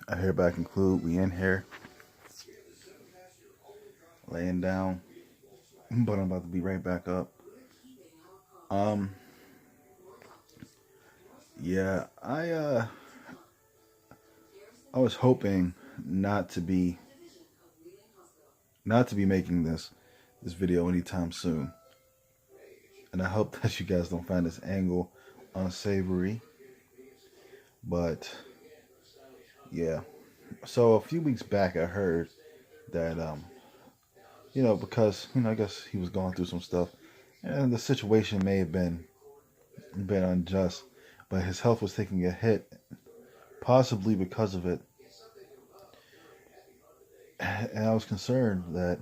I hereby conclude we in here laying down, but I'm about to be right back up. Yeah, I was hoping not to be making this video anytime soon, and I hope that you guys don't find this angle unsavory. But yeah, so a few weeks back I heard that because I guess he was going through some stuff, and the situation may have been unjust, but his health was taking a hit, possibly because of it. And I was concerned that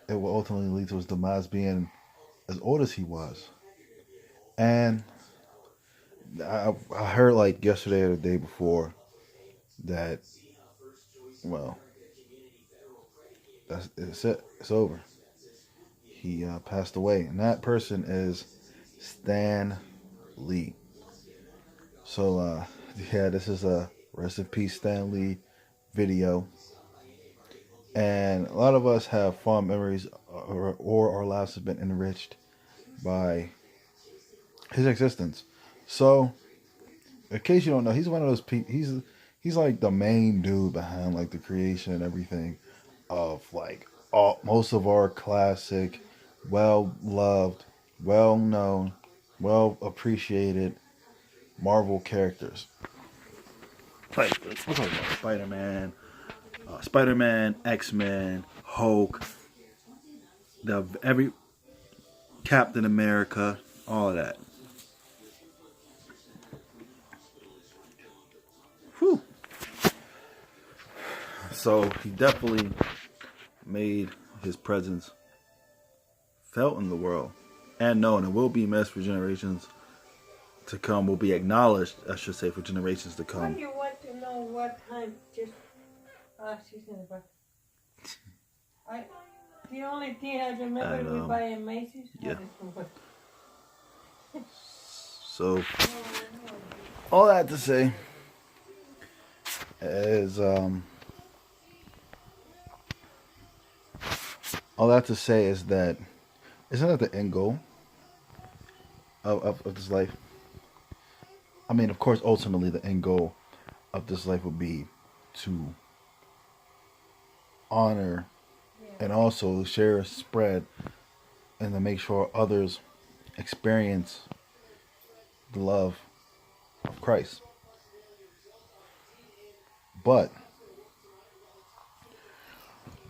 it will ultimately lead to his demise being as old as he was. And I heard like yesterday or the day before that, well, it's it. It's over. He passed away. And that person is Stan Lee. So, yeah, this is a Rest in Peace Stan Lee video. And a lot of us have fond memories, or our lives have been enriched by his existence. So, in case you don't know, he's one of those people. He's like the main dude behind like the creation and everything of like most of our classic, well loved, well known, well appreciated Marvel characters. Like we're talking about Spider-Man, X-Men, Hulk, every Captain America, all of that. Whew. So he definitely made his presence felt in the world and known, and will be missed for generations to come. Will be acknowledged, I should say, for generations to come. When you want to know what time, just she's in the back. The only thing I remember we buy in Macy's. Yeah. So all that to say is that isn't that the end goal of this life? I mean, of course, ultimately the end goal of this life would be to honor and also share, spread, and to make sure others experience the love of Christ. But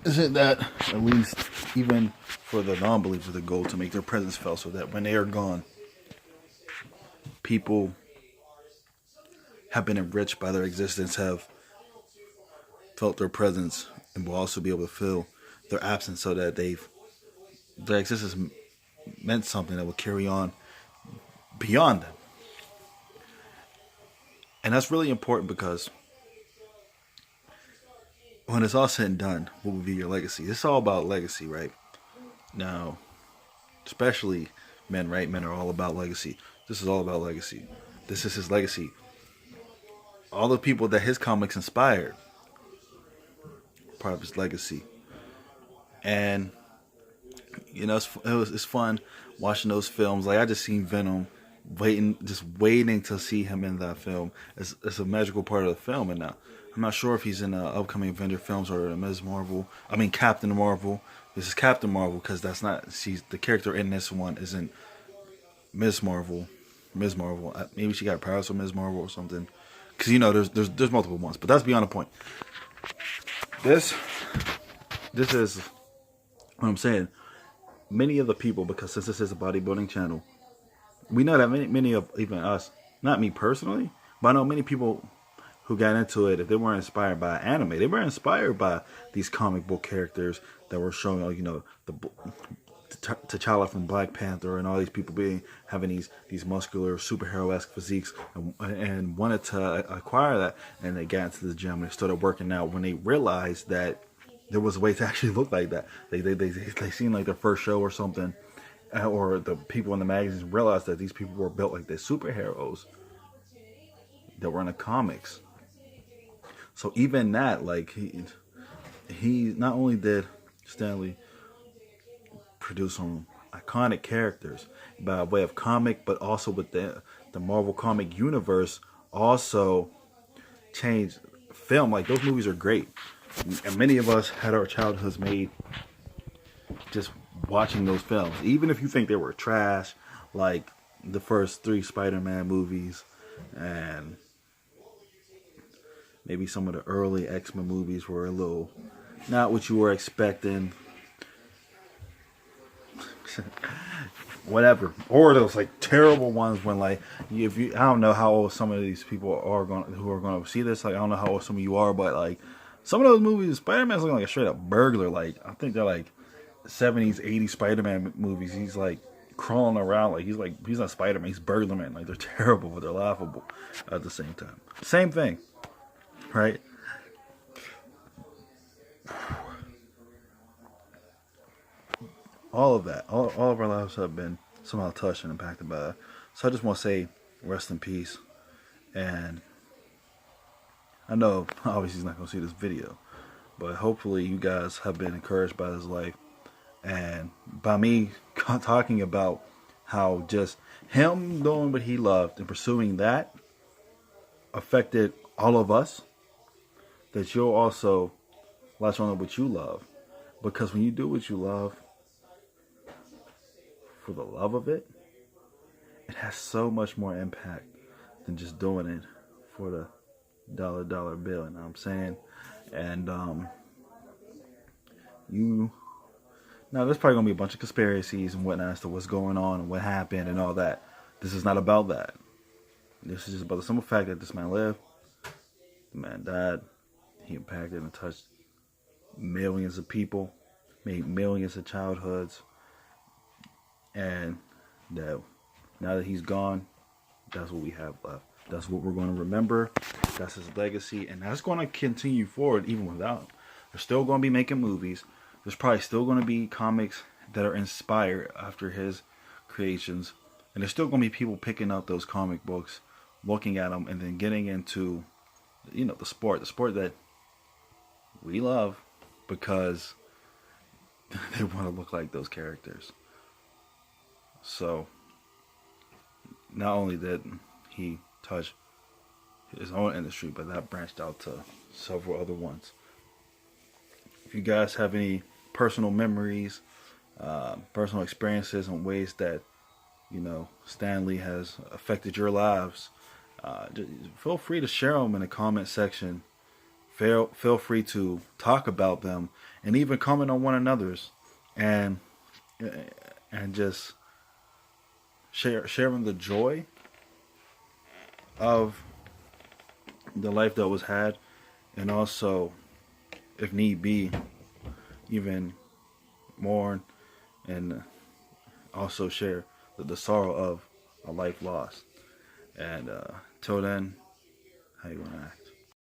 isn't that, at least even for the non-believers, the goal to make their presence felt, so that when they are gone, people have been enriched by their existence, have felt their presence, and will also be able to feel their absence, so that their existence meant something that will carry on beyond them. And that's really important, because when it's all said and done, what will be your legacy? It's all about legacy, right? Now, especially men, right? Men are all about legacy. This is all about legacy. This is his legacy. All the people that his comics inspired, part of his legacy. And it's fun watching those films. Like, I just seen Venom, waiting to see him in that film. It's a magical part of the film. And now I'm not sure if he's in the upcoming Avenger films or Captain Marvel. This is Captain Marvel, because she's the character in this one isn't Ms. Marvel. Maybe she got powers from Ms. Marvel or something. Because there's multiple ones, but that's beyond the point. This is what I'm saying. Many of the people, because since this is a bodybuilding channel, we know that many of, even us, not me personally, but I know many people who got into it, if they weren't inspired by anime, they were inspired by these comic book characters that were showing, the T'Challa from Black Panther, and all these people having these muscular superhero-esque physiques, and wanted to acquire that, and they got into the gym and they started working out when they realized that there was a way to actually look like that. They seen like their first show or something, or the people in the magazines realized that these people were built like they're superheroes that were in the comics. So even that, like he not only did Stan Lee produce some iconic characters by way of comic, but also with the Marvel comic universe, also changed film. Like those movies are great, and many of us had our childhoods made just watching those films. Even if you think they were trash, like the first three Spider-Man movies, and maybe some of the early X-Men movies were a little not what you were expecting. Whatever, or those like terrible ones when like if you, I don't know how old some of these people are going who are going to see this. Like I don't know how old some of you are, but like some of those movies, Spider-Man's looking like a straight up burglar. Like I think they're like 70s, 80s Spider-Man movies. He's like crawling around like he's not Spider-Man. He's Burglar Man. Like they're terrible, but they're laughable at the same time. Same thing, right? All of that, all of our lives have been somehow touched and impacted by that. So I just want to say, rest in peace. And I know obviously he's not going to see this video, but hopefully you guys have been encouraged by his life and by me talking about how just him doing what he loved and pursuing that affected all of us. That you'll also latch on to what you love, because when you do what you love for the love of it, it has so much more impact than just doing it for the dollar bill. You know what I'm saying? And you now there's probably gonna be a bunch of conspiracies and whatnot as to what's going on and what happened and all that. This is not about that. This is just about the simple fact that this man lived, the man died, he impacted and touched millions of people, made millions of childhoods, and that now that he's gone, that's what we have left. That's what we're going to remember. That's his legacy, and that's going to continue forward even without him. They're still going to be making movies. There's probably still going to be comics that are inspired after his creations, and there's still going to be people picking up those comic books, looking at them, and then getting into, the sport that we love because they want to look like those characters. So, not only did he touch his own industry, but that branched out to several other ones. If you guys have any personal memories, personal experiences, and ways that Stan Lee has affected your lives, feel free to share them in the comment section. Feel free to talk about them and even comment on one another's, and just sharing the joy of the life that was had, and also, if need be, even mourn and also share the sorrow of a life lost. And till then, how you gonna act?